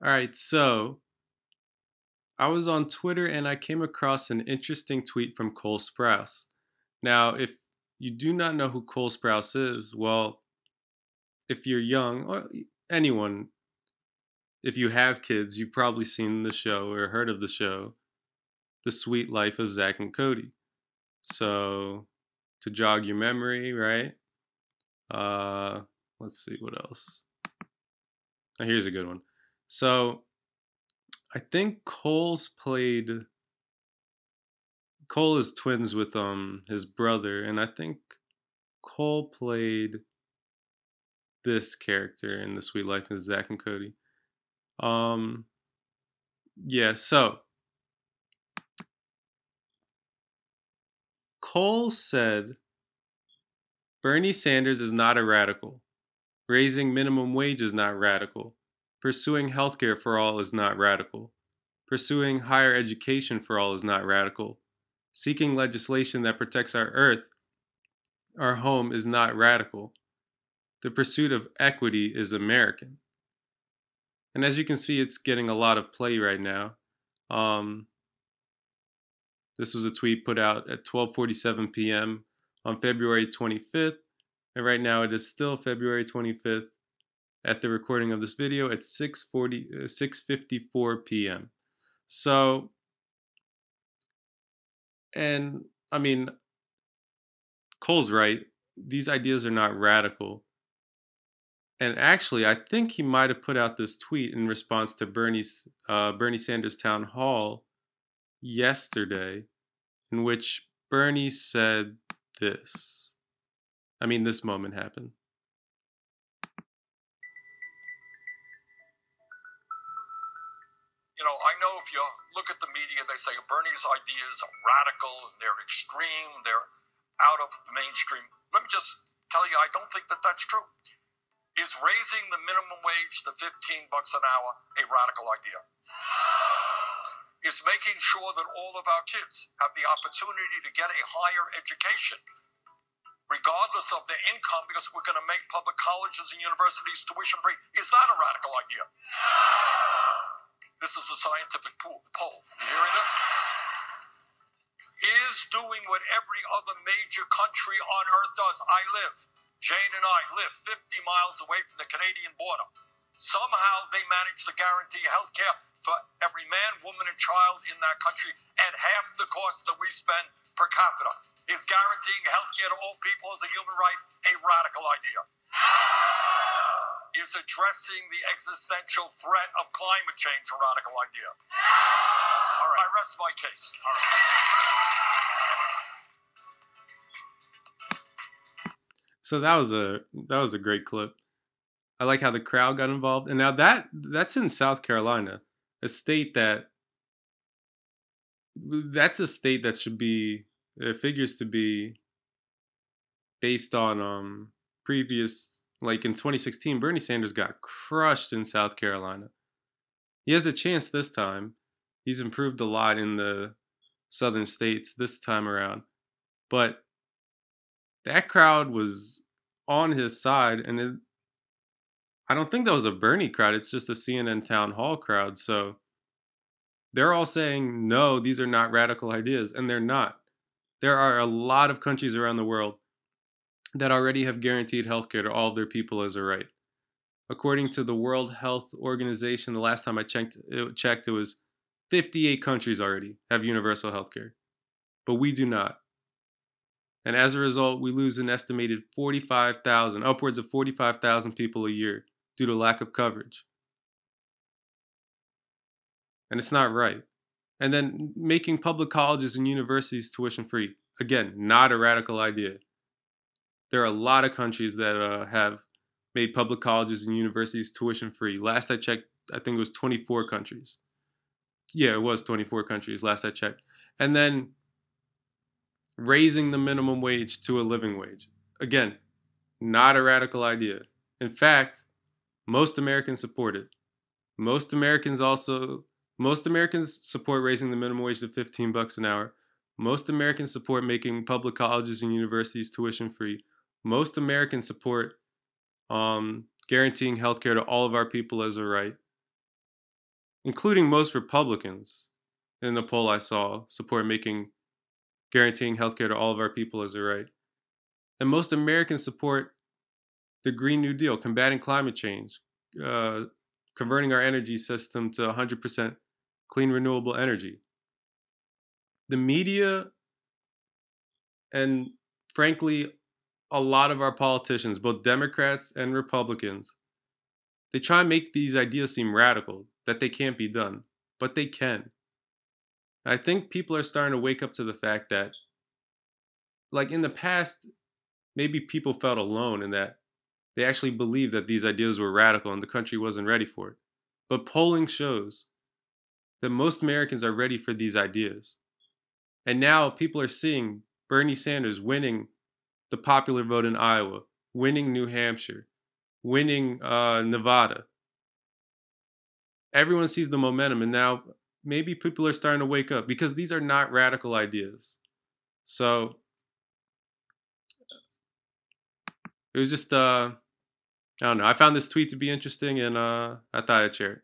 All right, so I was on Twitter and I came across an interesting tweet from Cole Sprouse. Now, if you do not know who Cole Sprouse is, well, if you're young or anyone, if you have kids, you've probably seen the show or heard of the show, The Sweet Life of Zach and Cody. So, to jog your memory, right? Uh, let's see what else. Oh, here's a good one. So, I think Cole is twins with his brother, and I think Cole played this character in The Sweet Life of Zach and Cody. Um yeah, so Cole said Bernie Sanders is not a radical. Raising minimum wage is not radical. Pursuing healthcare for all is not radical. Pursuing higher education for all is not radical. Seeking legislation that protects our earth, our home, is not radical. The pursuit of equity is American. And as you can see, it's getting a lot of play right now. Um, this was a tweet put out at 12:47 p.m. on February 25th, and right now it is still February 25th at the recording of this video at 6:54 p.m. So, and I mean, Cole's right. These ideas are not radical. And actually, I think he might have put out this tweet in response to Bernie Sanders town hall yesterday, in which Bernie said this. I mean, this moment happened. I know if you look at the media, they say Bernie's ideas are radical and they're extreme, they're out of the mainstream. Let me just tell you, I don't think that that's true. Is raising the minimum wage to 15 bucks an hour a radical idea? Is making sure that all of our kids have the opportunity to get a higher education, regardless of their income, because we're going to make public colleges and universities tuition free? Is that a radical idea? This is a scientific poll. You hearing this? Is doing what every other major country on earth does. Jane and I live 50 miles away from the Canadian border. Somehow they manage to guarantee health care for every man, woman, and child in that country at half the cost that we spend per capita. Is guaranteeing health care to all people as a human right a radical idea? Is addressing the existential threat of climate change a radical idea? All right, I rest my case. All right. So that was a great clip. I like how the crowd got involved, and now that's in South Carolina, a state that's a state that should be figures to be based on previous, like in 2016 Bernie Sanders got crushed in South Carolina. He has a chance this time. He's improved a lot in the southern states this time around, but that crowd was on his side, and I don't think that was a Bernie crowd. It's just a CNN town hall crowd. So they're all saying, no, these are not radical ideas. And they're not. There are a lot of countries around the world that already have guaranteed healthcare to all of their people as a right. According to the World Health Organization, the last time I checked, it was 58 countries already have universal healthcare. But we do not. And as a result, we lose an estimated 45,000, upwards of 45,000 people a year due to lack of coverage. And it's not right. And then making public colleges and universities tuition free. Again, not a radical idea. There are a lot of countries that have made public colleges and universities tuition free. Last I checked, I think it was 24 countries. Yeah, it was 24 countries last I checked. And then raising the minimum wage to a living wage. Again, not a radical idea. In fact, most Americans support it. Most Americans support raising the minimum wage to 15 bucks an hour. Most Americans support making public colleges and universities tuition free. Most Americans support guaranteeing healthcare to all of our people as a right. including most Republicans in the poll I saw, support making guaranteeing healthcare to all of our people as a right. And most Americans support the Green New Deal, combating climate change, uh, converting our energy system to 100% clean, renewable energy. The media and, frankly, a lot of our politicians, both Democrats and Republicans, they try and make these ideas seem radical, that they can't be done, but they can. I think people are starting to wake up to the fact that, like in the past, maybe people felt alone in that they actually believed that these ideas were radical and the country wasn't ready for it. But polling shows that most Americans are ready for these ideas. And now people are seeing Bernie Sanders winning the popular vote in Iowa, winning New Hampshire, winning Nevada. Everyone sees the momentum, and now maybe people are starting to wake up because these are not radical ideas. So it was just, I don't know. I found this tweet to be interesting, and I thought I'd share it.